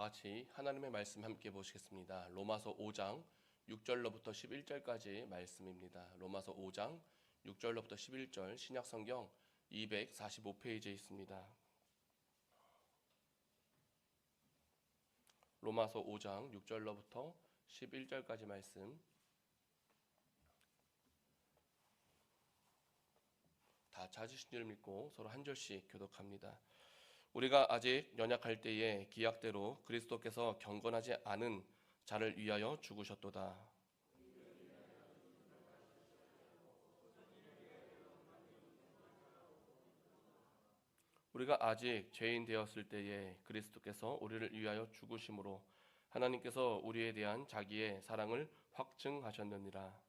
같이 하나님의 말씀 함께 보시겠습니다. 로마서 5장 6절로부터 11절까지 말씀입니다. 로마서 5장 6절로부터 11절 신약성경 245페이지에 있습니다. 로마서 5장 6절로부터 11절까지 말씀 다 찾으신 줄 믿고 서로 한 절씩 교독합니다. 우리가 아직 연약할 때에 기약대로 그리스도께서 경건하지 않은 자를 위하여 죽으셨도다. 우리가 아직 죄인 되었을 때에 그리스도께서 우리를 위하여 죽으심으로 하나님께서 우리에 대한 자기의 사랑을 확증하셨느니라.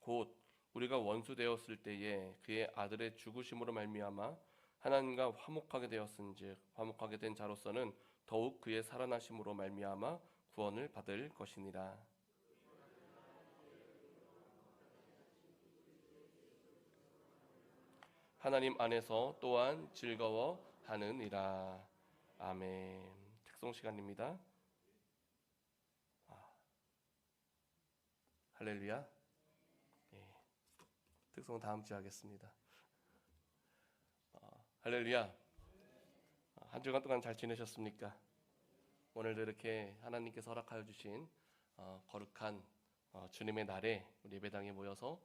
곧 우리가 원수 되었을 때에 그의 아들의 죽으심으로 말미암아 하나님과 화목하게 되었은즉 화목하게 된 자로서는 더욱 그의 살아나심으로 말미암아 구원을 받을 것이니라. 하나님 안에서 또한 즐거워하느니라. 아멘. 특송 시간입니다. 할렐루야. 특송 다음 주에 하겠습니다. 할렐루야. 한 주간 동안 잘 지내셨습니까? 오늘도 이렇게 하나님께서 허락하여 주신 거룩한 주님의 날에 우리 예배당에 모여서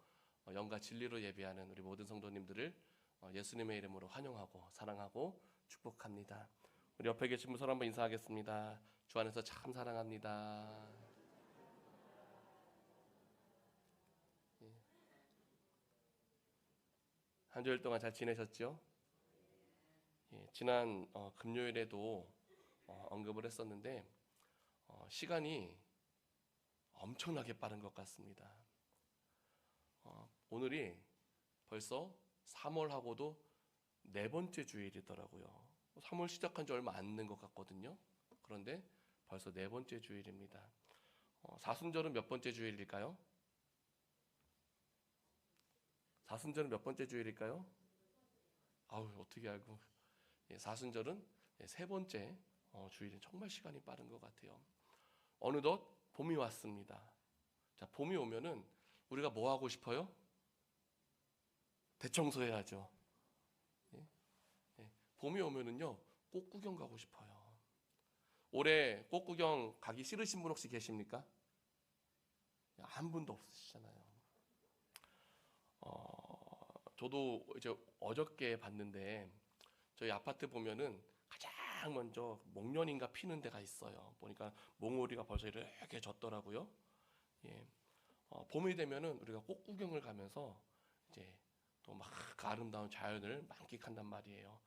영과 진리로 예배하는 우리 모든 성도님들을 예수님의 이름으로 환영하고 사랑하고 축복합니다. 우리 옆에 계신 분 서로 한번 인사하겠습니다. 주 안에서 참 사랑합니다. 한 주일 동안 잘 지내셨죠? 지난 금요일에도 언급을 했었는데 시간이 엄청나게 빠른 것 같습니다. 오늘이 벌써 3월하고도 네 번째 주일이더라고요. 3월 시작한 지 얼마 안 된 것 같거든요. 그런데 벌써 네 번째 주일입니다. 사순절은 몇 번째 주일일까요? 사순절은 몇 번째 주일일까요? 아우, 어떻게 알고. 사순절은 세 번째 주일인 정말 시간이 빠른 것 같아요. 어느덧 봄이 왔습니다. 자, 봄이 오면은 우리가 뭐 하고 싶어요? 대청소해야죠. 봄이 오면은요, 꽃 구경 가고 싶어요. 올해 꽃 구경 가기 싫으신 분 혹시 계십니까? 한 분도 없으시잖아요. 저도 이제 어저께 봤는데 저희 아파트 보면은 가장 먼저 목련인가 피는 데가 있어요. 보니까 몽우리가 벌써 이렇게 졌더라고요. 봄이 되면은 우리가 꽃 구경을 가면서 이제 또 막 아름다운 자연을 만끽한단 말이에요.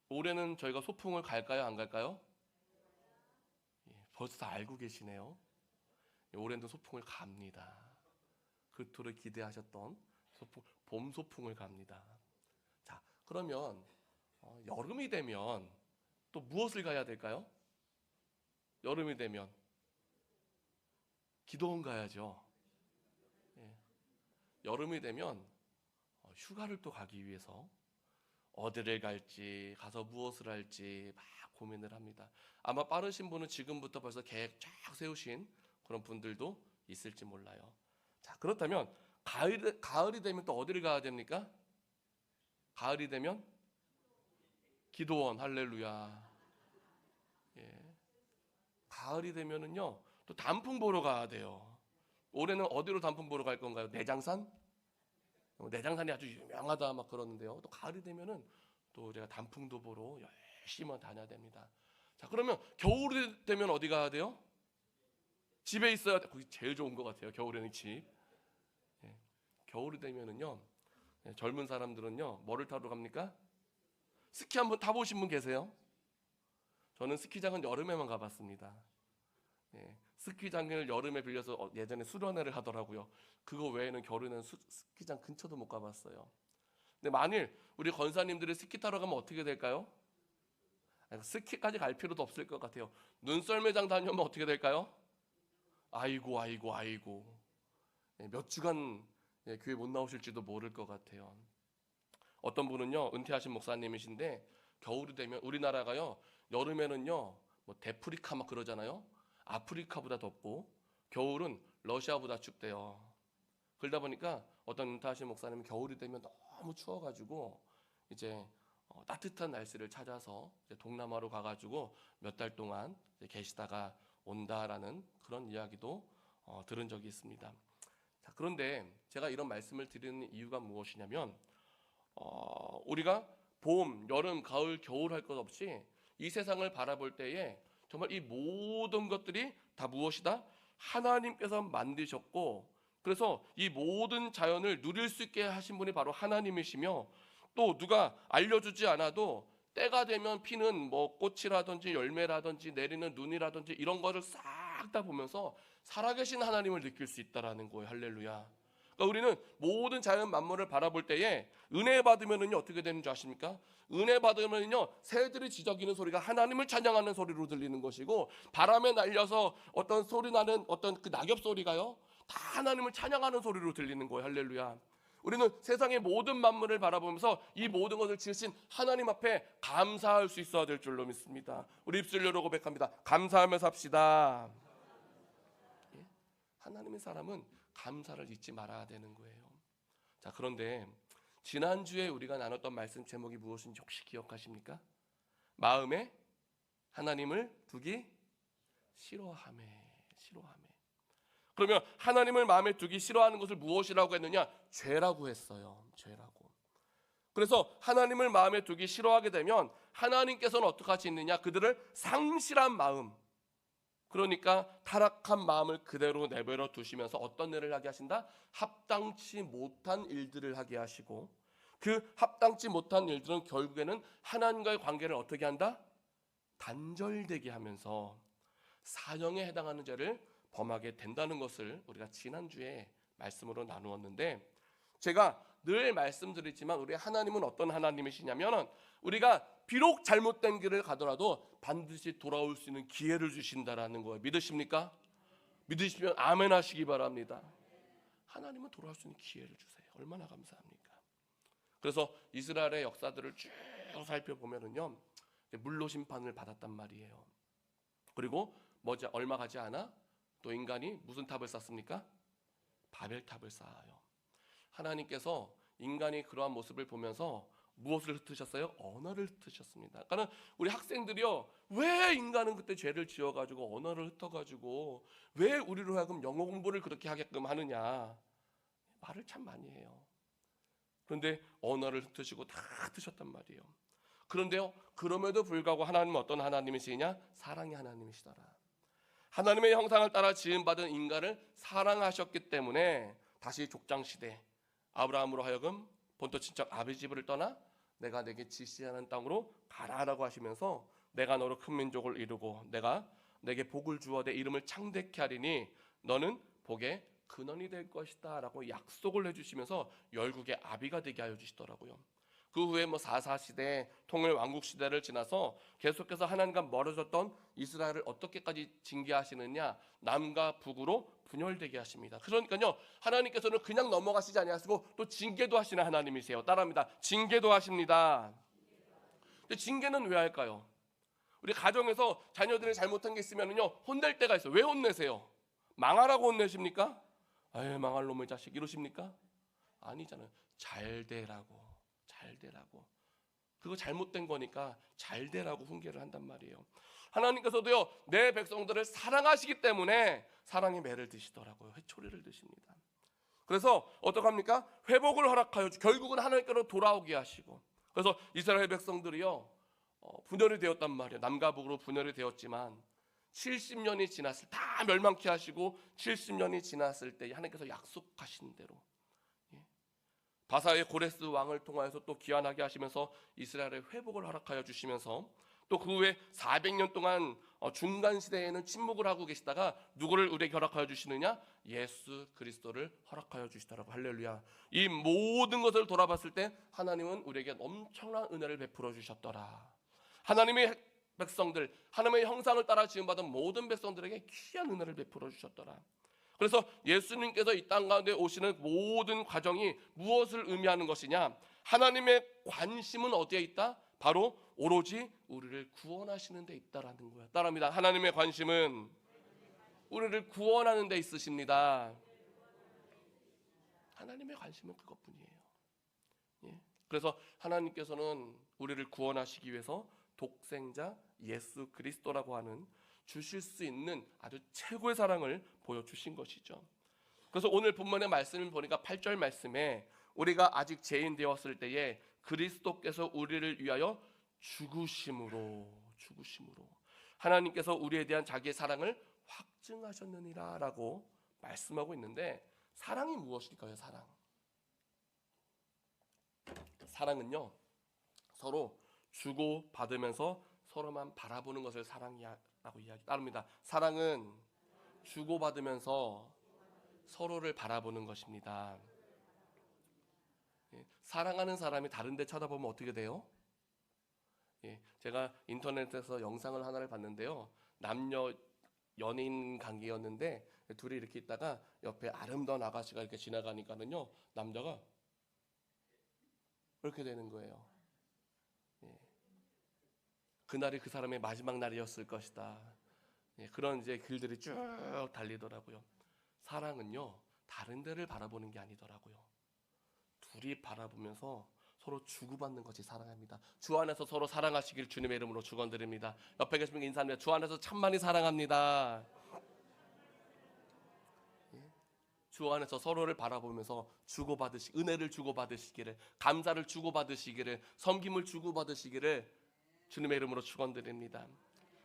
올해는 저희가 소풍을 갈까요, 안 갈까요? 벌써 다 알고 계시네요. 올해는 소풍을 갑니다. 그토록 기대하셨던 소풍, 봄 소풍을 갑니다. 자, 그러면 여름이 되면 또 무엇을 가야 될까요? 여름이 되면 기도원 가야죠. 여름이 되면 휴가를 또 가기 위해서 어디를 갈지, 가서 무엇을 할지 막 고민을 합니다. 아마 빠르신 분은 지금부터 벌써 계획 쫙 세우신 그런 분들도 있을지 몰라요. 자, 그렇다면 가을이 되면 또 어디를 가야 됩니까? 가을이 되면 기도원. 할렐루야. 가을이 되면은요, 또 단풍 보러 가야 돼요. 올해는 어디로 단풍 보러 갈 건가요? 내장산? 내장산이 아주 유명하다 막 그러는데요. 또 가을이 되면은 또 제가 단풍도 보러 열심히 다녀야 됩니다. 자, 그러면 겨울이 되면 어디 가야 돼요? 집에 있어야 돼. 거기 제일 좋은 것 같아요. 겨울에는 집. 겨울이 되면은요, 젊은 사람들은요, 뭐를 타러 갑니까? 스키 한번 타보신 분 계세요? 저는 스키장은 여름에만 가봤습니다. 스키장을 여름에 빌려서 예전에 수련회를 하더라고요. 그거 외에는 겨울에는 스키장 근처도 못 가봤어요. 근데 만일 우리 권사님들이 스키 타러 가면 어떻게 될까요? 스키까지 갈 필요도 없을 것 같아요. 눈썰매장 다녀오면 어떻게 될까요? 아이고. 몇 주간 교회 못 나오실지도 모를 것 같아요. 어떤 분은요, 은퇴하신 목사님이신데 겨울이 되면 우리나라가요, 여름에는요 뭐 데프리카 막 그러잖아요. 아프리카보다 덥고 겨울은 러시아보다 춥대요. 그러다 보니까 어떤 은퇴하신 목사님은 겨울이 되면 너무 추워가지고 이제 따뜻한 날씨를 찾아서 이제 동남아로 가가지고 몇 달 동안 이제 계시다가 온다라는 그런 이야기도 들은 적이 있습니다. 자, 그런데 제가 이런 말씀을 드리는 이유가 무엇이냐면 우리가 봄, 여름, 가을, 겨울 할 것 없이 이 세상을 바라볼 때에 정말 이 모든 것들이 다 무엇이다? 하나님께서 만드셨고, 그래서 이 모든 자연을 누릴 수 있게 하신 분이 바로 하나님이시며, 또 누가 알려주지 않아도 때가 되면 피는 뭐 꽃이라든지 열매라든지 내리는 눈이라든지 이런 거를 싹 다 보면서 살아계신 하나님을 느낄 수 있다라는 거예요. 할렐루야. 그러니까 우리는 모든 자연 만물을 바라볼 때에 은혜 받으면은요 어떻게 되는 줄 아십니까? 은혜 받으면은요 새들이 지저귀는 소리가 하나님을 찬양하는 소리로 들리는 것이고, 바람에 날려서 어떤 소리 나는 어떤 그 낙엽 소리가요 다 하나님을 찬양하는 소리로 들리는 거예요. 할렐루야. 우리는 세상의 모든 만물을 바라보면서 이 모든 것을 지으신 하나님 앞에 감사할 수 있어야 될 줄로 믿습니다. 우리 입술 열어 고백합니다. 감사하며 삽시다. 하나님의 사람은 감사를 잊지 말아야 되는 거예요. 자, 그런데 지난주에 우리가 나눴던 말씀 제목이 무엇인지 혹시 기억하십니까? 마음에 하나님을 두기 싫어하매. 그러면 하나님을 마음에 두기 싫어하는 것을 무엇이라고 했느냐? 죄라고 했어요. 죄라고. 그래서 하나님을 마음에 두기 싫어하게 되면 하나님께서는 어떻게 하시느냐? 그들을 상실한 마음, 그러니까 타락한 마음을 그대로 내버려 두시면서 어떤 일을 하게 하신다? 합당치 못한 일들을 하게 하시고, 그 합당치 못한 일들은 결국에는 하나님과의 관계를 어떻게 한다? 단절되게 하면서 사형에 해당하는 죄를 범하게 된다는 것을 우리가 지난주에 말씀으로 나누었는데, 제가 늘 말씀드리지만 우리 하나님은 어떤 하나님이시냐면 우리가 비록 잘못된 길을 가더라도 반드시 돌아올 수 있는 기회를 주신다라는 거예요. 믿으십니까? 믿으시면 아멘 하시기 바랍니다. 하나님은 돌아올 수 있는 기회를 주세요. 얼마나 감사합니까? 그래서 이스라엘의 역사들을 쭉 살펴보면은요 물로 심판을 받았단 말이에요. 그리고 얼마 가지 않아 또 인간이 무슨 탑을 쌓습니까? 바벨탑을 쌓아요. 하나님께서 인간이 그러한 모습을 보면서 무엇을 흩으셨어요? 언어를 흩으셨습니다. 그러니까 우리 학생들이요, 왜 인간은 그때 죄를 지어가지고 언어를 흩어가지고 왜 우리로 하여금 영어 공부를 그렇게 하게끔 하느냐, 말을 참 많이 해요. 그런데 언어를 흩으시고 다 흩으셨단 말이에요. 그런데요, 그럼에도 불구하고 하나님은 어떤 하나님이시냐? 사랑의 하나님이시더라. 하나님의 형상을 따라 지음받은 인간을 사랑하셨기 때문에 다시 족장시대 아브라함으로 하여금 본토 친척 아비 집을 떠나 내가 내게 지시하는 땅으로 가라라고 하시면서 내가 너로 큰 민족을 이루고 내가 내게 복을 주어 내 이름을 창대케 하리니 너는 복의 근원이 될 것이다 라고 약속을 해주시면서 열국의 아비가 되게 하여 주시더라고요. 그 후에 4.4 시대 통일 왕국 시대를 지나서 계속해서 하나님과 멀어졌던 이스라엘을 어떻게까지 징계하시느냐? 남과 북으로 분열되게 하십니다. 그러니까요, 하나님께서는 그냥 넘어가시지 아니하시고 또 징계도 하시는 하나님이세요. 따라합니다. 징계도 하십니다. 근데 징계는 왜 할까요? 우리 가정에서 자녀들이 잘못한 게 있으면요 혼낼 때가 있어요. 왜 혼내세요? 망하라고 혼내십니까? 아유, 망할 놈의 자식 이러십니까? 아니잖아요. 잘 되라고. 그거 잘못된 거니까 잘 되라고 훈계를 한단 말이에요. 하나님께서도요 내 백성들을 사랑하시기 때문에 사랑의 매를 드시더라고요. 회초리를 드십니다. 그래서 어떡합니까? 회복을 허락하여 결국은 하나님께로 돌아오게 하시고, 그래서 이스라엘 백성들이요 분열이 되었단 말이에요. 남과 북으로 분열이 되었지만 70년이 지났을 다 멸망케 하시고 70년이 지났을 때 하나님께서 약속하신 대로 바사의 고레스 왕을 통하여서 또 귀환하게 하시면서 이스라엘의 회복을 허락하여 주시면서 또 그 후에 400년 동안 중간 시대에는 침묵을 하고 계시다가 누구를 우리에게 허락하여 주시느냐? 예수 그리스도를 허락하여 주시더라고. 할렐루야. 이 모든 것을 돌아봤을 때 하나님은 우리에게 엄청난 은혜를 베풀어 주셨더라. 하나님의 백성들, 하나님의 형상을 따라 지음받은 모든 백성들에게 귀한 은혜를 베풀어 주셨더라. 그래서 예수님께서 이 땅 가운데 오시는 모든 과정이 무엇을 의미하는 것이냐? 하나님의 관심은 어디에 있다? 바로 오로지 우리를 구원하시는 데 있다라는 거야. 따라합니다. 하나님의 관심은 우리를 구원하는 데 있으십니다. 하나님의 관심은 그것뿐이에요. 예. 그래서 하나님께서는 우리를 구원하시기 위해서 독생자 예수 그리스도라고 하는 주실 수 있는 아주 최고의 사랑을 보여주신 것이죠. 그래서 오늘 본문의 말씀을 보니까 8절 말씀에 우리가 아직 죄인 되었을 때에 그리스도께서 우리를 위하여 죽으심으로 하나님께서 우리에 대한 자기의 사랑을 확증하셨느니라 라고 말씀하고 있는데, 사랑이 무엇일까요? 사랑은요, 서로 주고 받으면서 서로만 바라보는 것을 사랑이라고 이야기합니다. 사랑은 주고 받으면서 서로를 바라보는 것입니다. 사랑하는 사람이 다른 데 쳐다보면 어떻게 돼요? 제가 인터넷에서 영상을 하나를 봤는데요, 남녀 연인 관계였는데 둘이 이렇게 있다가 옆에 아름다운 아가씨가 이렇게 지나가니까는요, 남자가 이렇게 되는 거예요. 그날이 그 사람의 마지막 날이었을 것이다. 그런 이제 글들이 쭉 달리더라고요. 사랑은요, 다른 데를 바라보는 게 아니더라고요. 둘이 바라보면서 서로 주고받는 것이 사랑합니다. 주 안에서 서로 사랑하시길 주님의 이름으로 축원드립니다. 옆에 계신 분 인사합니다. 주 안에서 참 많이 사랑합니다. 주 안에서 서로를 바라보면서 은혜를 주고받으시기를, 감사를 주고받으시기를, 섬김을 주고받으시기를 주님의 이름으로 축원드립니다.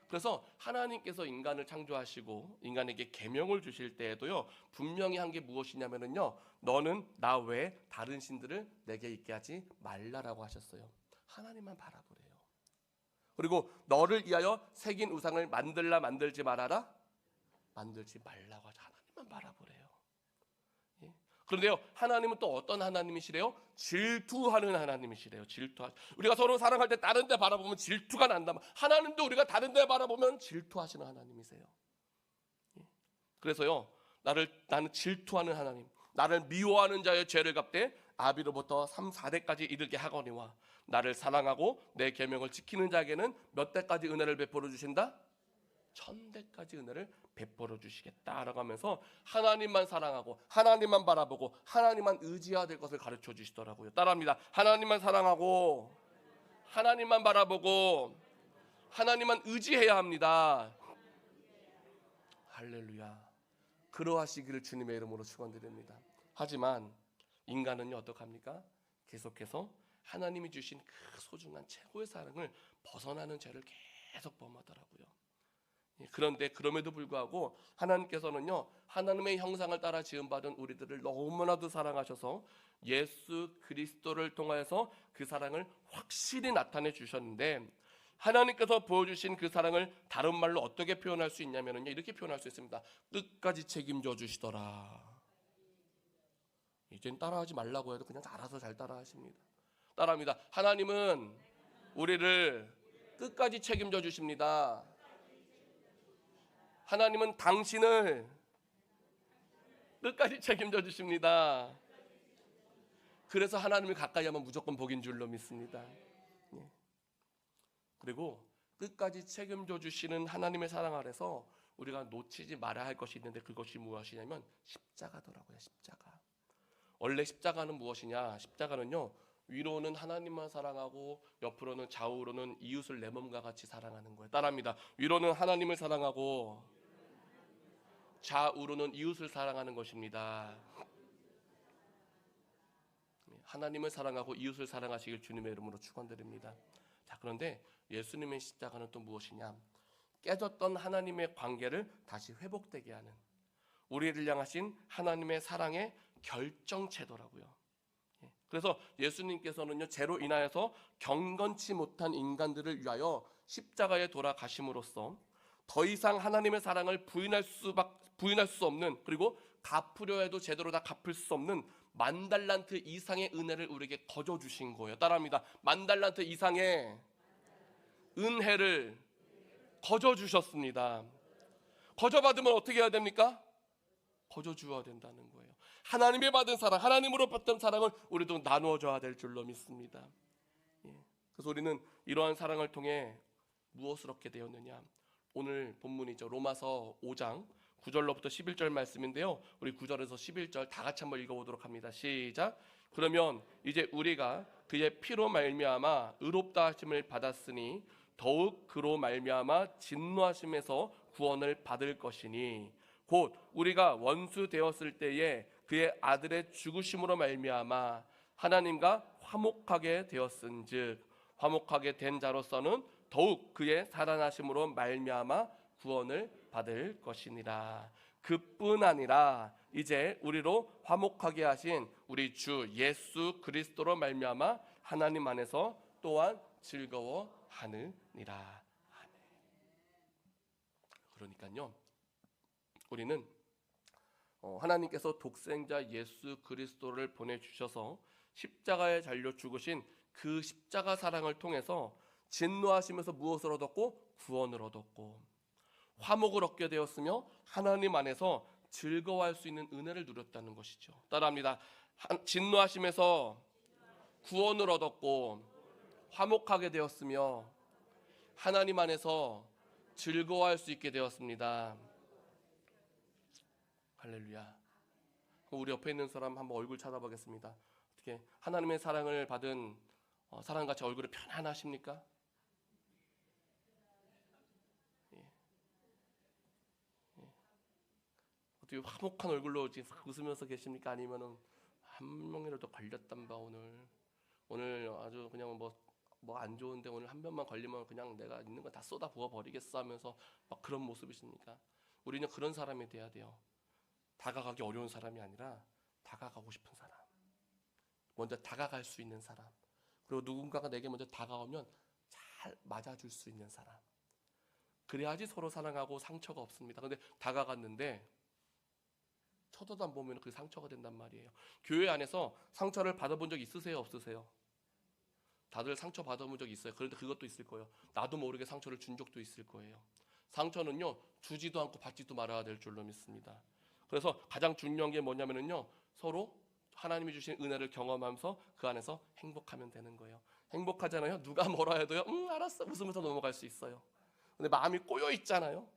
그래서 하나님께서 인간을 창조하시고 인간에게 계명을 주실 때에도요, 분명히 한 게 무엇이냐면요, 너는 나 외에 다른 신들을 내게 있게 하지 말라라고 하셨어요. 하나님만 바라보래요. 그리고 너를 위하여 새긴 우상을 만들지 말아라, 만들지 말라고 하죠. 하나님만 바라보래요. 그런데요, 하나님은 또 어떤 하나님이시래요? 질투하는 하나님이시래요. 우리가 서로 사랑할 때 다른 데 바라보면 질투가 난다. 하나님도 우리가 다른 데 바라보면 질투하시는 하나님이세요. 그래서요, 나는 질투하는 하나님, 나를 미워하는 자의 죄를 갚되 아비로부터 3, 4대까지 이르게 하거니와 나를 사랑하고 내 계명을 지키는 자에게는 몇 대까지 은혜를 베풀어 주신다? 1000대까지 은혜를 베풀어 주시겠다라고 하면서 하나님만 사랑하고 하나님만 바라보고 하나님만 의지해야 될 것을 가르쳐 주시더라고요. 따라합니다. 하나님만 사랑하고 하나님만 바라보고 하나님만 의지해야 합니다. 할렐루야. 그러하시기를 주님의 이름으로 축원드립니다. 하지만 인간은요, 어떡합니까? 계속해서 하나님이 주신 그 소중한 최고의 사랑을 벗어나는 죄를 계속 범하더라고요. 그런데 그럼에도 불구하고 하나님께서는요, 하나님의 형상을 따라 지음받은 우리들을 너무나도 사랑하셔서 예수 그리스도를 통하여서 그 사랑을 확실히 나타내 주셨는데, 하나님께서 보여주신 그 사랑을 다른 말로 어떻게 표현할 수 있냐면요, 이렇게 표현할 수 있습니다. 끝까지 책임져 주시더라. 이젠 따라하지 말라고 해도 그냥 알아서 잘 따라하십니다. 따라합니다. 하나님은 우리를 끝까지 책임져 주십니다. 하나님은 당신을 끝까지 책임져 주십니다. 그래서 하나님을 가까이 하면 무조건 복인 줄로 믿습니다. 그리고 끝까지 책임져 주시는 하나님의 사랑 아래서 우리가 놓치지 말아야 할 것이 있는데, 그것이 무엇이냐면 십자가더라고요. 십자가. 원래 십자가는 무엇이냐? 십자가는요, 위로는 하나님만 사랑하고 옆으로는 좌우로는 이웃을 내 몸과 같이 사랑하는 거예요. 따라합니다. 위로는 하나님을 사랑하고 좌우로는 이웃을 사랑하는 것입니다. 하나님을 사랑하고 이웃을 사랑하시길 주님의 이름으로 축원드립니다. 자, 그런데 예수님의 십자가는 또 무엇이냐? 깨졌던 하나님의 관계를 다시 회복되게 하는, 우리를 향하신 하나님의 사랑의 결정체더라고요. 그래서 예수님께서는요, 죄로 인하여서 경건치 못한 인간들을 위하여 십자가에 돌아가심으로써 더 이상 하나님의 사랑을 부인할 수 없는, 그리고 갚으려 해도 제대로 다 갚을 수 없는 10,000달란트 이상의 은혜를 우리에게 거저 주신 거예요. 따라합니다. 10,000달란트 이상의 은혜를 거저 주셨습니다. 거저 받으면 어떻게 해야 됩니까? 거저 주어야 된다는 거예요. 하나님이 받은 사랑, 하나님으로 받은 사랑을 우리도 나누어줘야 될 줄로 믿습니다. 그래서 우리는 이러한 사랑을 통해 무엇을 얻게 되었느냐? 오늘 본문이죠. 로마서 5장 9절로부터 11절 말씀인데요. 우리 9절에서 11절 다 같이 한번 읽어보도록 합니다. 시작. 그러면 이제 우리가 그의 피로 말미암아 의롭다 하심을 받았으니 더욱 그로 말미암아 진노하심에서 구원을 받을 것이니 곧 우리가 원수 되었을 때에 그의 아들의 죽으심으로 말미암아 하나님과 화목하게 되었은즉 화목하게 된 자로서는 더욱 그의 살아나심으로 말미암아 구원을 받을 것이니라. 그뿐 아니라 이제 우리로 화목하게 하신 우리 주 예수 그리스도로 말미암아 하나님 안에서 또한 즐거워하느니라. 그러니까요, 우리는 하나님께서 독생자 예수 그리스도를 보내주셔서 십자가에 달려 죽으신 그 십자가 사랑을 통해서 진노하시면서 무엇을 얻었고? 구원을 얻었고 화목을 얻게 되었으며 하나님 안에서 즐거워할 수 있는 은혜를 누렸다는 것이죠. 따라합니다. 진노하심에서 구원을 얻었고 화목하게 되었으며 하나님 안에서 즐거워할 수 있게 되었습니다. 할렐루야. 우리 옆에 있는 사람 한번 얼굴 찾아보겠습니다. 어떻게 하나님의 사랑을 받은 사람같이 얼굴이 편안하십니까? 어떻게 화목한 얼굴로 웃으면서 계십니까? 아니면은 한 명이라도 걸렸단 바 오늘 아주 그냥 뭐 안 좋은데 오늘 한 명만 걸리면 그냥 내가 있는 거 다 쏟아 부어 버리겠어 하면서 막 그런 모습이십니까? 우리는 그런 사람이 돼야 돼요. 다가가기 어려운 사람이 아니라 다가가고 싶은 사람, 먼저 다가갈 수 있는 사람, 그리고 누군가가 내게 먼저 다가오면 잘 맞아줄 수 있는 사람. 그래야지 서로 사랑하고 상처가 없습니다. 근데 다가갔는데 쳐다도 안 보면 그게 상처가 된단 말이에요. 교회 안에서 상처를 받아본 적 있으세요? 없으세요? 다들 상처 받아본 적 있어요. 그런데 그것도 있을 거예요. 나도 모르게 상처를 준 적도 있을 거예요. 상처는요, 주지도 않고 받지도 말아야 될 줄로 믿습니다. 그래서 가장 중요한 게 뭐냐면요, 서로 하나님이 주신 은혜를 경험하면서 그 안에서 행복하면 되는 거예요. 행복하잖아요. 누가 뭐라 해도요, 알았어 웃으면서 넘어갈 수 있어요. 근데 마음이 꼬여 있잖아요.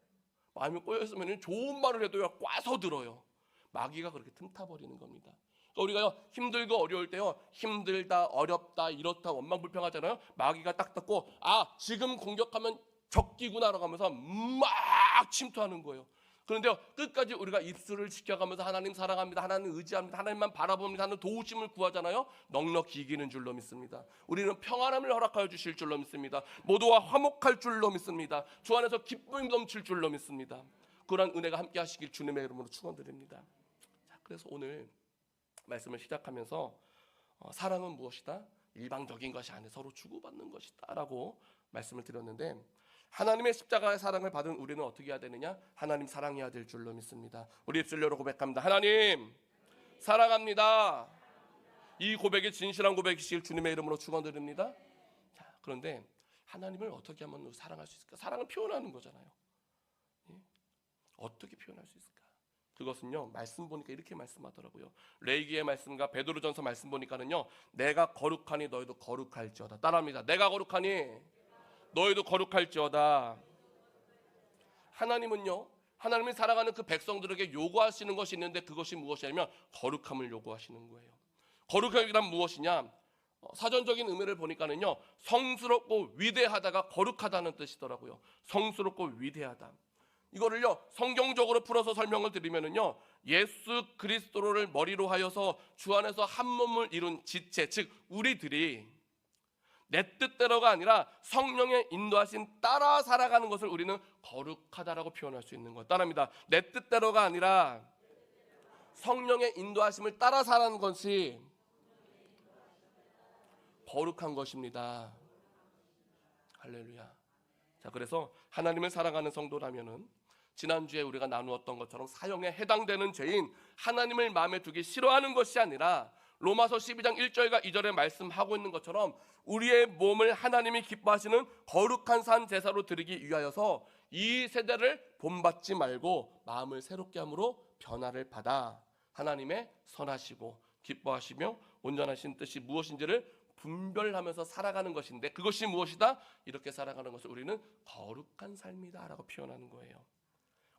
마음이 꼬여 있으면 좋은 말을 해도요, 꽈서 들어요. 마귀가 그렇게 틈타버리는 겁니다. 그러니까 우리가요, 힘들고 어려울 때요, 힘들다, 어렵다, 이렇다, 원망불평하잖아요. 마귀가 딱 듣고 지금 공격하면 적기구나라고 하면서 막 침투하는 거예요. 그런데요, 끝까지 우리가 입술을 지켜가면서 하나님 사랑합니다, 하나님 의지합니다, 하나님만 바라봅니다 하는 도우심을 구하잖아요. 넉넉히 이기는 줄로 믿습니다. 우리는 평안함을 허락하여 주실 줄로 믿습니다. 모두와 화목할 줄로 믿습니다. 주 안에서 기쁨이 넘칠 줄로 믿습니다. 그러한 은혜가 함께 하시길 주님의 이름으로 축원드립니다. 자, 그래서 오늘 말씀을 시작하면서 사랑은 무엇이다? 일방적인 것이 아니라 서로 주고받는 것이다 라고 말씀을 드렸는데, 하나님의 십자가의 사랑을 받은 우리는 어떻게 해야 되느냐? 하나님 사랑해야 될 줄로 믿습니다. 우리 입술 열어 고백합니다. 하나님 사랑합니다. 이 고백이 진실한 고백이시길 주님의 이름으로 축원드립니다. 자, 그런데 하나님을 어떻게 하면 사랑할 수 있을까? 사랑을 표현하는 거잖아요. 어떻게 표현할 수 있을까? 그것은요, 말씀 보니까 이렇게 말씀하더라고요. 레위기의 말씀과 베드로전서 말씀 보니까는요, 내가 거룩하니 너희도 거룩할지어다. 따라합니다. 내가 거룩하니 너희도 거룩할지어다. 하나님은요, 하나님이 사랑하는 그 백성들에게 요구하시는 것이 있는데 그것이 무엇이냐면 거룩함을 요구하시는 거예요. 거룩함이란 무엇이냐? 사전적인 의미를 보니까는요, 성스럽고 위대하다가 거룩하다는 뜻이더라고요. 성스럽고 위대하다. 이거를요, 성경적으로 풀어서 설명을 드리면은요, 예수 그리스도를 머리로 하여서 주 안에서 한 몸을 이룬 지체, 즉 우리들이 내 뜻대로가 아니라 성령의 인도하신 따라 살아가는 것을 우리는 거룩하다라고 표현할 수 있는 것. 따라합니다. 내 뜻대로가 아니라 성령의 인도하심을 따라 살아가는 것이 거룩한 것입니다. 할렐루야. 자, 그래서 하나님을 사랑하는 성도라면은 지난주에 우리가 나누었던 것처럼 사형에 해당되는 죄인 하나님을 마음에 두기 싫어하는 것이 아니라 로마서 12장 1절과 2절에 말씀하고 있는 것처럼 우리의 몸을 하나님이 기뻐하시는 거룩한 산 제사로 드리기 위하여서 이 세대를 본받지 말고 마음을 새롭게 함으로 변화를 받아 하나님의 선하시고 기뻐하시며 온전하신 뜻이 무엇인지를 분별하면서 살아가는 것인데, 그것이 무엇이다? 이렇게 살아가는 것을 우리는 거룩한 삶이다 라고 표현하는 거예요.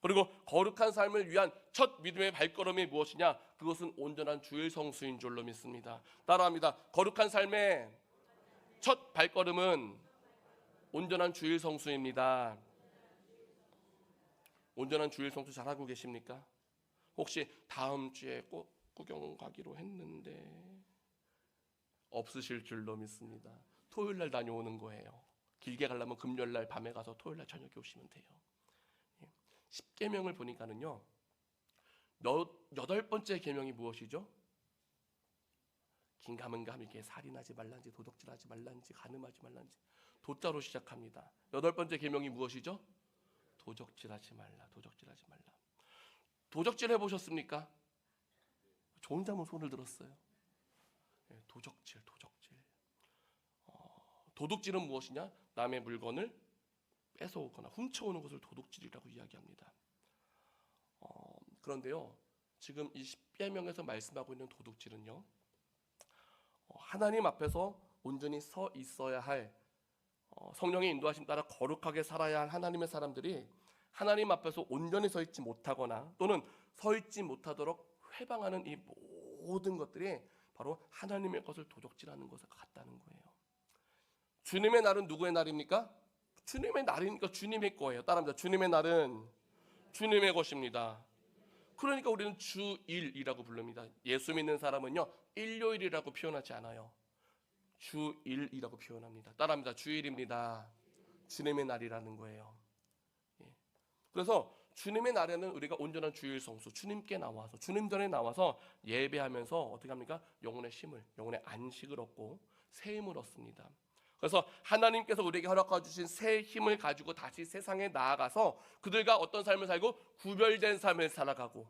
그리고 거룩한 삶을 위한 첫 믿음의 발걸음이 무엇이냐? 그것은 온전한 주일 성수인 줄로 믿습니다. 따라합니다. 거룩한 삶의 첫 발걸음은 온전한 주일 성수입니다. 온전한 주일 성수 잘하고 계십니까? 혹시 다음 주에 꼭 구경 가기로 했는데 없으실 줄로 믿습니다. 토요일 날 다녀오는 거예요. 길게 가려면 금요일 날 밤에 가서 토요일 날 저녁에 오시면 돼요. 10계명을 보니까는요, 8번째 계명이 무엇이죠? 긴가민가하게 살인하지 말란지, 도둑질하지 말란지, 간음하지 말란지, 도자로 시작합니다. 8번째 계명이 무엇이죠? 도적질하지 말라, 도적질하지 말라. 도적질 해보셨습니까? 저 혼자만 손을 들었어요. 도적질. 도둑질은 무엇이냐? 남의 물건을 뺏어오거나 훔쳐오는 것을 도둑질이라고 이야기합니다. 그런데요, 지금 이 10계명에서 말씀하고 있는 도둑질은요, 하나님 앞에서 온전히 서 있어야 할, 성령의 인도하심 따라 거룩하게 살아야 할 하나님의 사람들이 하나님 앞에서 온전히 서 있지 못하거나 또는 서 있지 못하도록 회방하는 이 모든 것들이 바로 하나님의 것을 도적질하는 것과 같다는 거예요. 주님의 날은 누구의 날입니까? 주님의 날이니까 주님의 거예요. 따라합니다. 주님의 날은 주님의 것입니다. 그러니까 우리는 주일이라고 부릅니다. 예수 믿는 사람은요, 일요일이라고 표현하지 않아요. 주일이라고 표현합니다. 따라합니다. 주일입니다. 주님의 날이라는 거예요. 그래서 주님의 날에는 우리가 온전한 주일 성수, 주님께 나와서, 주님 전에 나와서 예배하면서 어떻게 합니까? 영혼의 쉼을, 영혼의 안식을 얻고 새 힘을 얻습니다. 그래서 하나님께서 우리에게 허락해 주신 새 힘을 가지고 다시 세상에 나아가서 그들과 어떤 삶을 살고 구별된 삶을 살아가고,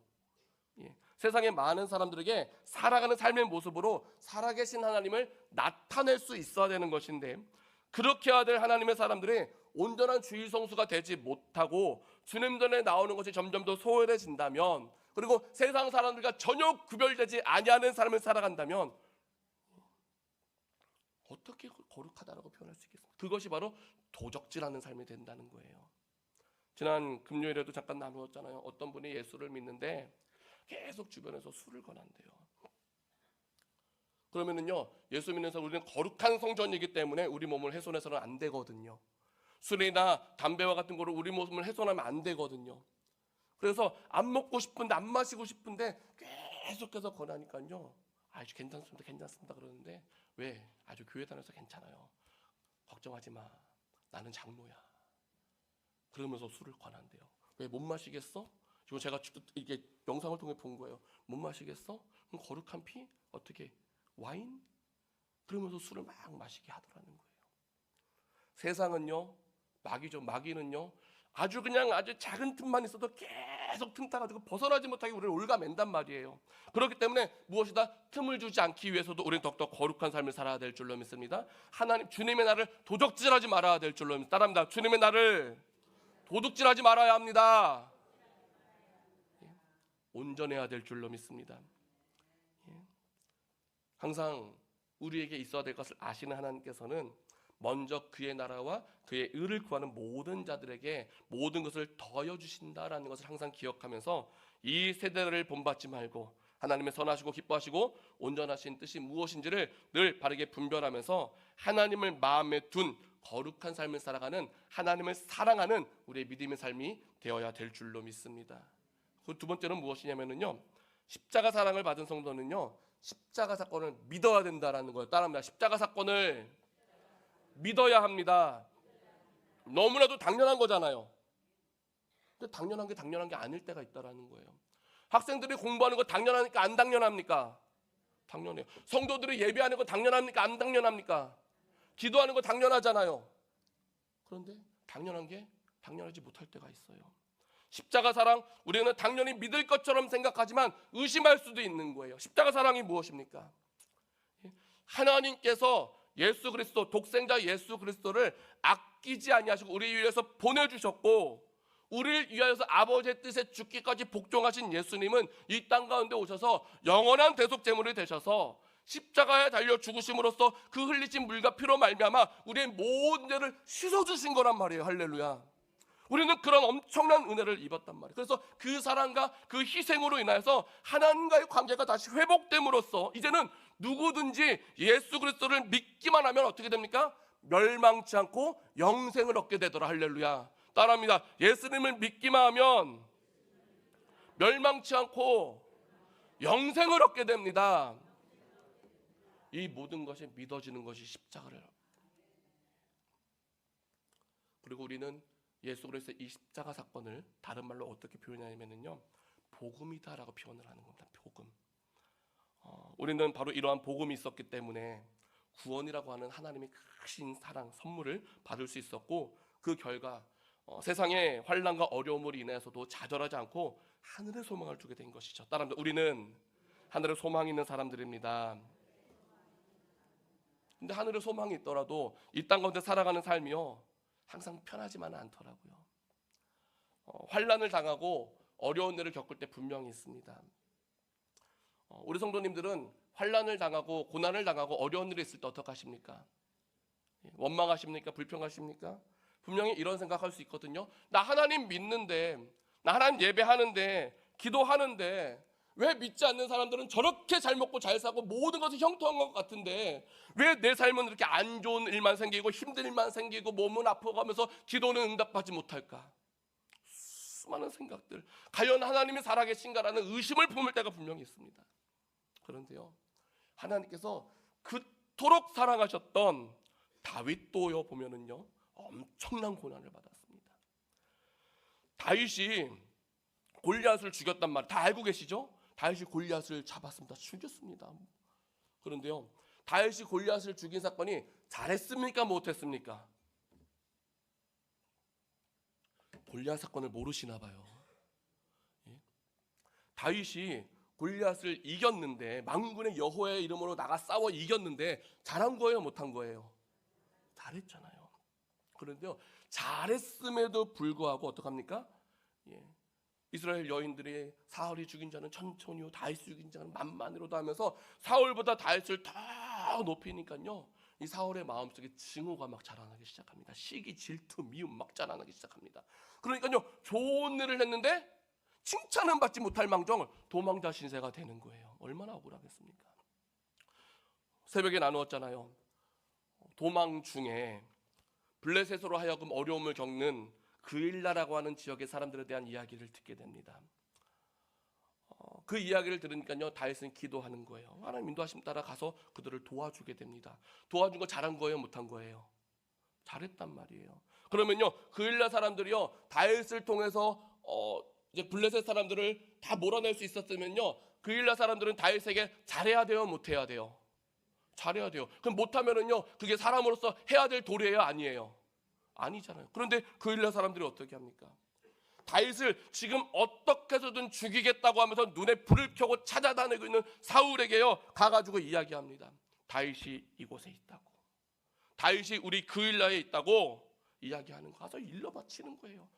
세상의 많은 사람들에게 살아가는 삶의 모습으로 살아계신 하나님을 나타낼 수 있어야 되는 것인데, 그렇게 해야 될 하나님의 사람들이 온전한 주일 성수가 되지 못하고 주님 전에 나오는 것이 점점 더 소홀해진다면, 그리고 세상 사람들과 전혀 구별되지 아니하는 삶을 살아간다면 어떻게 거룩하다라고 표현할 수 있겠습니까? 그것이 바로 도적질하는 삶이 된다는 거예요. 지난 금요일에도 잠깐 나누었잖아요. 어떤 분이 예수를 믿는데 계속 주변에서 술을 권한대요. 그러면은요, 예수 믿는 사람, 우리는 거룩한 성전이기 때문에 우리 몸을 훼손해서는 안 되거든요. 술이나 담배와 같은 거로 우리 몸을 훼손하면 안 되거든요. 그래서 안 먹고 싶은데, 안 마시고 싶은데 계속해서 권하니까요, 아주 괜찮습니다 그러는데, 왜? 아주 교회 다녀서 괜찮아요. 걱정하지 마, 나는 장로야. 그러면서 술을 권한대요. 왜 못 마시겠어? 지금 제가 이게 영상을 통해 본 거예요. 못 마시겠어? 그럼 거룩한 피? 어떻게? 와인? 그러면서 술을 막 마시게 하더라는 거예요. 세상은요, 마귀죠. 마귀는요, 아주 작은 틈만 있어도 계속 틈 타가지고 벗어나지 못하게 우리를 올가맨단 말이에요. 그렇기 때문에 무엇이다? 틈을 주지 않기 위해서도 우리는 더욱더 거룩한 삶을 살아야 될 줄로 믿습니다. 하나님, 주님의 날을 도적질하지 말아야 될 줄로 믿습니다. 따라합니다. 주님의 날을 도둑질하지 말아야 합니다. 온전해야 될 줄로 믿습니다. 항상 우리에게 있어야 될 것을 아시는 하나님께서는 먼저 그의 나라와 그의 의를 구하는 모든 자들에게 모든 것을 더하여 주신다라는 것을 항상 기억하면서 이 세대를 본받지 말고 하나님의 선하시고 기뻐하시고 온전하신 뜻이 무엇인지를 늘 바르게 분별하면서 하나님을 마음에 둔 거룩한 삶을 살아가는, 하나님을 사랑하는 우리의 믿음의 삶이 되어야 될 줄로 믿습니다. 그 두 번째는 무엇이냐면요, 십자가 사랑을 받은 성도는요, 십자가 사건을 믿어야 된다라는 거예요. 따라합니다. 십자가 사건을 믿어야 합니다. 너무나도 당연한 거잖아요. 근데 당연한 게 아닐 때가 있다라는 거예요. 학생들이 공부하는 거 당연하니까 안 당연합니까? 당연해요. 성도들이 예배하는 거 당연합니까? 안 당연합니까? 기도하는 거 당연하잖아요. 그런데 당연한 게 당연하지 못할 때가 있어요. 십자가 사랑, 우리는 당연히 믿을 것처럼 생각하지만 의심할 수도 있는 거예요. 십자가 사랑이 무엇입니까? 하나님께서 예수 그리스도, 독생자 예수 그리스도를 아끼지 아니하시고 우리 위해서 보내주셨고, 우리를 위하여서 아버지의 뜻에 죽기까지 복종하신 예수님은 이 땅 가운데 오셔서 영원한 대속제물이 되셔서 십자가에 달려 죽으심으로써 그 흘리신 물과 피로 말미암아 우리의 모든 죄를 씻어주신 거란 말이에요. 할렐루야. 우리는 그런 엄청난 은혜를 입었단 말이에요. 그래서 그 사랑과 그 희생으로 인하여서 하나님과의 관계가 다시 회복됨으로써 이제는 누구든지 예수 그리스도를 믿기만 하면 어떻게 됩니까? 멸망치 않고 영생을 얻게 되더라. 할렐루야. 따라합니다. 예수님을 믿기만 하면 멸망치 않고 영생을 얻게 됩니다. 이 모든 것이 믿어지는 것이 십자가를. 그리고 우리는 예수 그리스도의 이 십자가 사건을 다른 말로 어떻게 표현하냐면요, 복음이다라고 표현을 하는 겁니다. 복음. 우리는 바로 이러한 복음이 있었기 때문에 구원이라고 하는 하나님의 크신 사랑 선물을 받을 수 있었고, 그 결과 세상의 환난과 어려움으로 인해서도 좌절하지 않고 하늘의 소망을 두게 된 것이죠. 따라합니다. 우리는 하늘의 소망이 있는 사람들입니다. 근데 하늘의 소망이 있더라도 이 땅 가운데 살아가는 삶이요, 항상 편하지만은 않더라고요. 환난을 당하고 어려운 일을 겪을 때 분명히 있습니다. 우리 성도님들은 환난을 당하고 고난을 당하고 어려운 일이 있을 때 어떡하십니까? 원망하십니까? 불평하십니까? 분명히 이런 생각할 수 있거든요. 나 하나님 믿는데, 나 하나님 예배하는데, 기도하는데 왜 믿지 않는 사람들은 저렇게 잘 먹고 잘 사고 모든 것이 형통한 것 같은데 왜 내 삶은 이렇게 안 좋은 일만 생기고 힘든 일만 생기고 몸은 아파가면서 기도는 응답하지 못할까? 수많은 생각들, 과연 하나님이 살아계신가라는 의심을 품을 때가 분명히 있습니다. 그런데요, 하나님께서 그토록 사랑하셨던 다윗도요 보면은요 엄청난 고난을 받았습니다. 다윗이 골리앗을 죽였단 말 다 알고 계시죠? 다윗이 골리앗을 잡았습니다. 죽였습니다. 그런데요, 다윗이 골리앗을 죽인 사건이 잘했습니까? 못했습니까? 골리앗 사건을 모르시나 봐요. 다윗이 골리앗을 이겼는데, 만군의 여호와의 이름으로 나가 싸워 이겼는데 잘한 거예요? 못한 거예요? 잘했잖아요. 그런데요, 잘했음에도 불구하고 어떡합니까? 이스라엘 여인들이 사울이 죽인 자는 천천히요, 다윗이 죽인 자는 만만으로도 하면서 사울보다 다윗을 더 높이니까요, 이 사울의 마음속에 증오가 막 자라나기 시작합니다. 시기, 질투, 미움 막 자라나기 시작합니다. 그러니까요, 좋은 일을 했는데 칭찬은 받지 못할 망정 도망자 신세가 되는 거예요. 얼마나 억울하겠습니까? 새벽에 나누었잖아요. 도망 중에 블레셋으로 하여금 어려움을 겪는 그일라라고 하는 지역의 사람들에 대한 이야기를 듣게 됩니다. 그 이야기를 들으니까요, 다윗은 기도하는 거예요. 하나님 인도하심 따라 가서 그들을 도와주게 됩니다. 도와준 거 잘한 거예요? 못한 거예요? 잘했단 말이에요. 그러면요, 그일라 사람들이요 다윗을 통해서 이제 블레셋 사람들을 다 몰아낼 수 있었으면요, 그일라 사람들은 다윗에게 잘해야 돼요? 못해야 돼요? 잘해야 돼요. 그럼 못하면은요, 그게 사람으로서 해야 될 도리예요? 아니에요? 아니잖아요. 그런데 그일라 사람들이 어떻게 합니까? 다윗을 지금 어떻게 해서든 죽이겠다고 하면서 눈에 불을 켜고 찾아다니고 있는 사울에게요 가가지고 이야기합니다. 다윗이 이곳에 있다고, 다윗이 우리 그일라에 있다고 이야기하는 거, 가서 일러 바치는 거예요.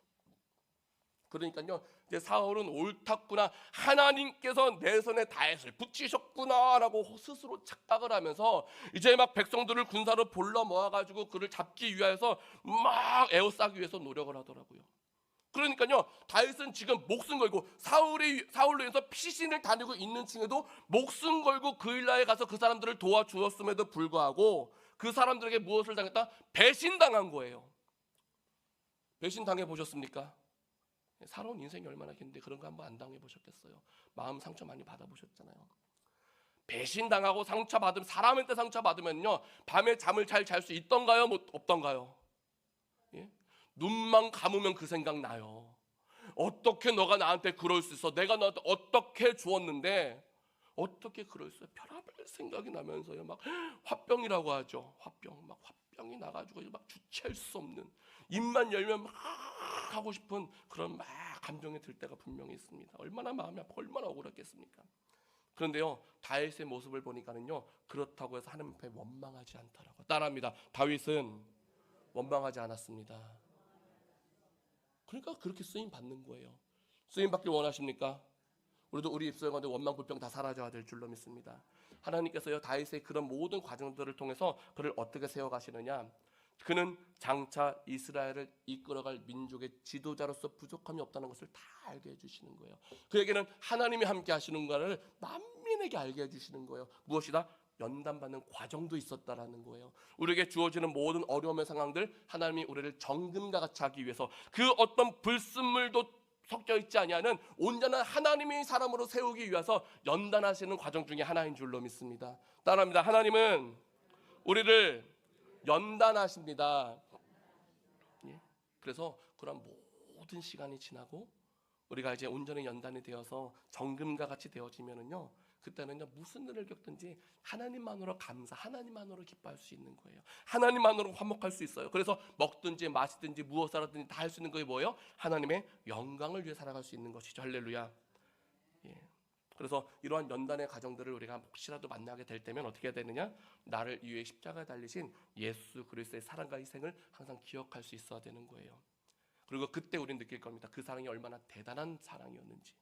그러니까요, 이제 사울은 옳았구나, 하나님께서 내 손에 다윗을 붙이셨구나라고 스스로 착각을 하면서 이제 막 백성들을 군사로 불러 모아가지고 그를 잡기 위해서 막 에워싸기 위해서 노력을 하더라고요. 그러니까요, 다윗은 지금 목숨 걸고 사울로 인해서 피신을 다니고 있는 중에도 목숨 걸고 그일라에 가서 그 사람들을 도와주었음에도 불구하고 그 사람들에게 무엇을 당했다? 배신당한 거예요. 배신당해 보셨습니까? 살아온 인생이 얼마나 긴데 그런 거 한번 안 당해 보셨겠어요? 마음 상처 많이 받아 보셨잖아요. 배신당하고 상처받으면, 사람한테 상처받으면요 밤에 잠을 잘 잘 수 있던가요? 없던가요? 예? 눈만 감으면 그 생각 나요. 어떻게 너가 나한테 그럴 수 있어? 내가 너한테 어떻게 주었는데 어떻게 그럴 수 있어? 별의별 생각이 나면서요, 막 화병이라고 하죠. 막 화병이 나가지고 막 주체할 수 없는, 입만 열면 막 하고 싶은 그런 막 감정이 들 때가 분명히 있습니다. 얼마나 마음이 아프고 얼마나 억울했겠습니까? 그런데요, 다윗의 모습을 보니까는요, 그렇다고 해서 하나님 앞에 원망하지 않더라고요. 따라합니다. 다윗은 원망하지 않았습니다. 그러니까 그렇게 쓰임 받는 거예요. 쓰임 받길 원하십니까? 우리도 우리 입술 가운데 원망 불평 다 사라져야 될 줄로 믿습니다. 하나님께서요 다윗의 그런 모든 과정들을 통해서 그를 어떻게 세워가시느냐, 그는 장차 이스라엘을 이끌어갈 민족의 지도자로서 부족함이 없다는 것을 다 알게 해주시는 거예요. 그에게는 하나님이 함께 하시는 것을 만민에게 알게 해주시는 거예요. 무엇이다? 연단받는 과정도 있었다라는 거예요. 우리에게 주어지는 모든 어려움의 상황들, 하나님이 우리를 정금과 같이 하기 위해서 그 어떤 불순물도 섞여 있지 아니하는 온전한 하나님이 사람으로 세우기 위해서 연단하시는 과정 중에 하나인 줄로 믿습니다. 따라합니다. 하나님은 우리를 연단하십니다. 예? 그래서 그런 모든 시간이 지나고 우리가 이제 온전히 연단이 되어서 정금과 같이 되어지면은요, 그때는요 무슨 일을 겪든지 하나님만으로 감사, 하나님만으로 기뻐할 수 있는 거예요. 하나님만으로 화목할 수 있어요. 그래서 먹든지 마시든지 무엇을 하든지 다 할 수 있는 거예요. 뭐예요? 하나님의 영광을 위해 살아갈 수 있는 것이죠. 할렐루야. 예. 그래서 이러한 연단의 과정들을 우리가 혹시라도 만나게 될 때면 어떻게 해야 되느냐? 나를 위해 십자가에 달리신 예수 그리스도의 사랑과 희생을 항상 기억할 수 있어야 되는 거예요. 그리고 그때 우리는 느낄 겁니다. 그 사랑이 얼마나 대단한 사랑이었는지.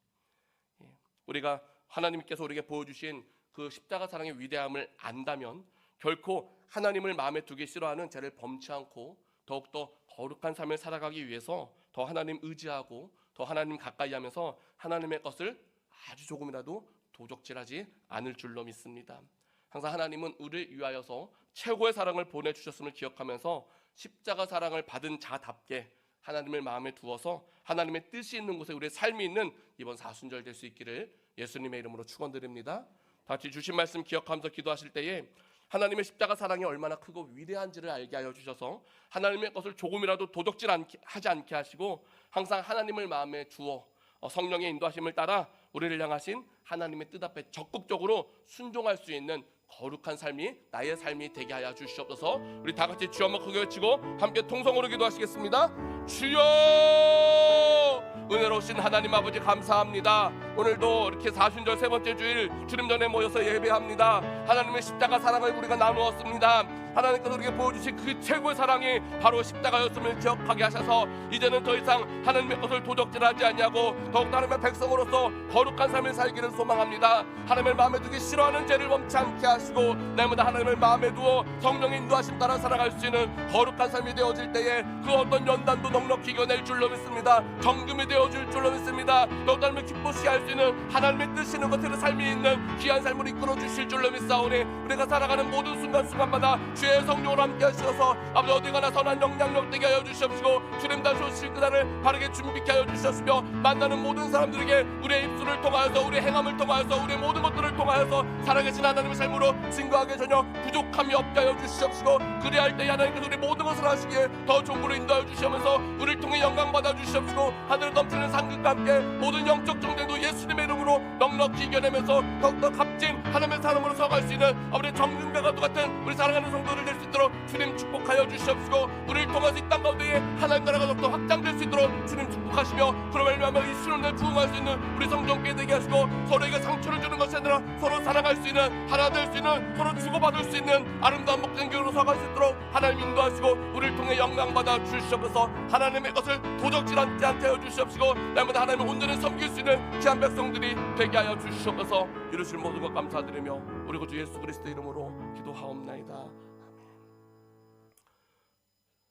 예. 우리가 하나님께서 우리에게 보여주신 그 십자가 사랑의 위대함을 안다면 결코 하나님을 마음에 두기 싫어하는 죄를 범치 않고 더욱더 거룩한 삶을 살아가기 위해서 더 하나님 의지하고 더 하나님 가까이 하면서 하나님의 것을 아주 조금이라도 도적질하지 않을 줄로 믿습니다. 항상 하나님은 우리를 위하여서 최고의 사랑을 보내주셨음을 기억하면서 십자가 사랑을 받은 자답게 하나님을 마음에 두어서 하나님의 뜻이 있는 곳에 우리의 삶이 있는 이번 사순절 될 수 있기를 예수님의 이름으로 축원드립니다. 같이 주신 말씀 기억하면서 기도하실 때에 하나님의 십자가 사랑이 얼마나 크고 위대한지를 알게 하여 주셔서 하나님의 것을 조금이라도 도적질하지 않게 하시고 항상 하나님을 마음에 두어 성령의 인도하심을 따라 우리를 향하신 하나님의 뜻 앞에 적극적으로 순종할 수 있는 거룩한 삶이 나의 삶이 되게 하여 주시옵소서. 우리 다 같이 주여 한번 크게 외치고 함께 통성으로 기도하시겠습니다. 주여! 은혜로우신 하나님 아버지 감사합니다. 오늘도 이렇게 사순절 세 번째 주일 주님 전에 모여서 예배합니다. 하나님의 십자가 사랑을 우리가 나누었습니다. 하나님께서 우리에게 보여주신 그 최고의 사랑이 바로 십자가였음을 기억하게 하셔서 이제는 더 이상 하나님의 것을 도적질하지 않냐고 더욱 하나님의 백성으로서 거룩한 삶을 살기를 소망합니다. 하나님을 마음에 두기 싫어하는 죄를 범치 않게 하시고 날마다 하나님을 마음에 두어 성령의 인도하심 따라 살아갈 수 있는 거룩한 삶이 되어질 때에 그 어떤 연단도 넉넉히 이겨낼 줄로 믿습니다. 정금이 되어줄 줄로 믿습니다. 더욱 하나님을 기쁘시게 할 수 있는 하나님의 뜻이 있는 것들의 삶이 있는 귀한 삶을 이끌어 주실 줄로 믿사오니 우리가 살아가는 모든 순간순간마다 주의 성령으로 함께 하셔서 아버지 어디 가나 선한 영향력 되게 하여 주시옵시고 주님 다시 오실 그날을 바르게 준비케 하여 주시옵시며 만나는 모든 사람들에게 우리의 입술을 통하여서 우리의 행함을 통하여서 우리의 모든 것들을 통하여서 살아계신 하나님의 삶으로 증거하게 전혀 부족함이 없게 하여 주시옵시고 그리할 때 하나님께서 우리 모든 것을 하시기에 더 종으로 인도하여 주시면서 우리를 통해 영광 받아 주시옵시고 하늘 넘치는 상급과 함께 모든 영적 정쟁도 예수님의 이름으로 넉넉히 이겨내면서 더욱더 값진 하나님의 사람으로 서갈 수 있는 아버지 정금과 같은 우리 사랑하는 성도를 될 수 있도록 주님 축복하여 주시옵시고 우리를 통해서 이 땅 가운데에 하나님 나라가 더욱더 확장될 수 있도록 주님 축복하시며 그로 말미암아 이 신혼에 부응할 수 있는 우리 성도께 되게 하시고 서로에게 상처를 주는 것이 아니라 서로 사랑할 수 있는 하나 될 수 있는 서로 주고받을 수 있는 아름다운 목된 교회로 서갈 수 있도록 하나님 인도하시고 우리를 통해 영광받아 주시옵소서. 하나님의 것을 도적질하지 않게 하여 주시옵시고 날마다 하나님을 온전히 섬길 수 있는 귀한 백성들이 되게 하여 주시옵소서. 이루실 모든 것 감사드리며 우리 구주 예수 그리스도 이름으로 기도하옵나이다.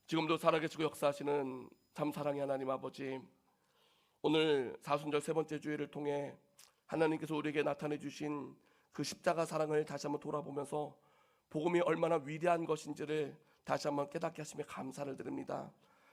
지금도 살아계시고 역사하시는 참 사랑의 하나님 아버지, 오늘 사순절 세 번째 주일을 통해 하나님께서 우리에게 나타내 주신 그 십자가 사랑을 다시 한번 돌아보면서 복음이 얼마나 위대한 것인지를 다시 한번 깨닫게 하시며 감사를 드립니다.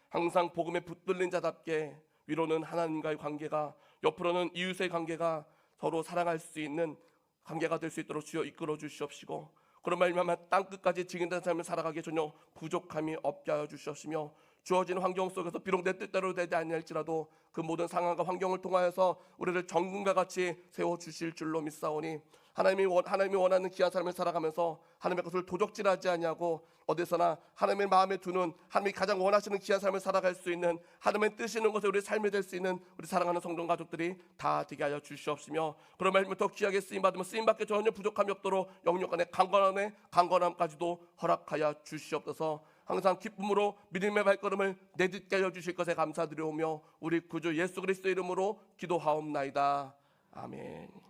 항상 복음에 붙들린 자답게 위로는 하나님과의 관계가, 옆으로는 이웃의 관계가 서로 사랑할 수 있는 관계가 될 수 있도록 주여 이끌어 주시옵시고 그런 말미암아 땅끝까지 증인된 삶을 살아가기에 전혀 부족함이 없게 하여 주시옵시며 주어진 환경 속에서 비록 내 뜻대로 되지 아니할지라도 그 모든 상황과 환경을 통하여서 우리를 정금과 같이 세워주실 줄로 믿사오니 하나님이 원하는 귀한 삶을 살아가면서 하나님의 것을 도적질하지 아니하고 어디서나 하나님의 마음에 두는 하나님이 가장 원하시는 귀한 삶을 살아갈 수 있는 하나님의 뜻이 있는 것에 우리의 삶이 될 수 있는 우리 사랑하는 성도 가족들이 다 되게 하여 주시옵시며 그런 말씀을 더 귀하게 쓰임받으며 쓰임받게 전혀 부족함이 없도록 영육간의 강건함까지도 허락하여 주시옵소서. 항상 기쁨으로 믿음의 발걸음을 내딛게 하여 주실 것에 감사드려오며 우리 구주 예수 그리스도 이름으로 기도하옵나이다. 아멘.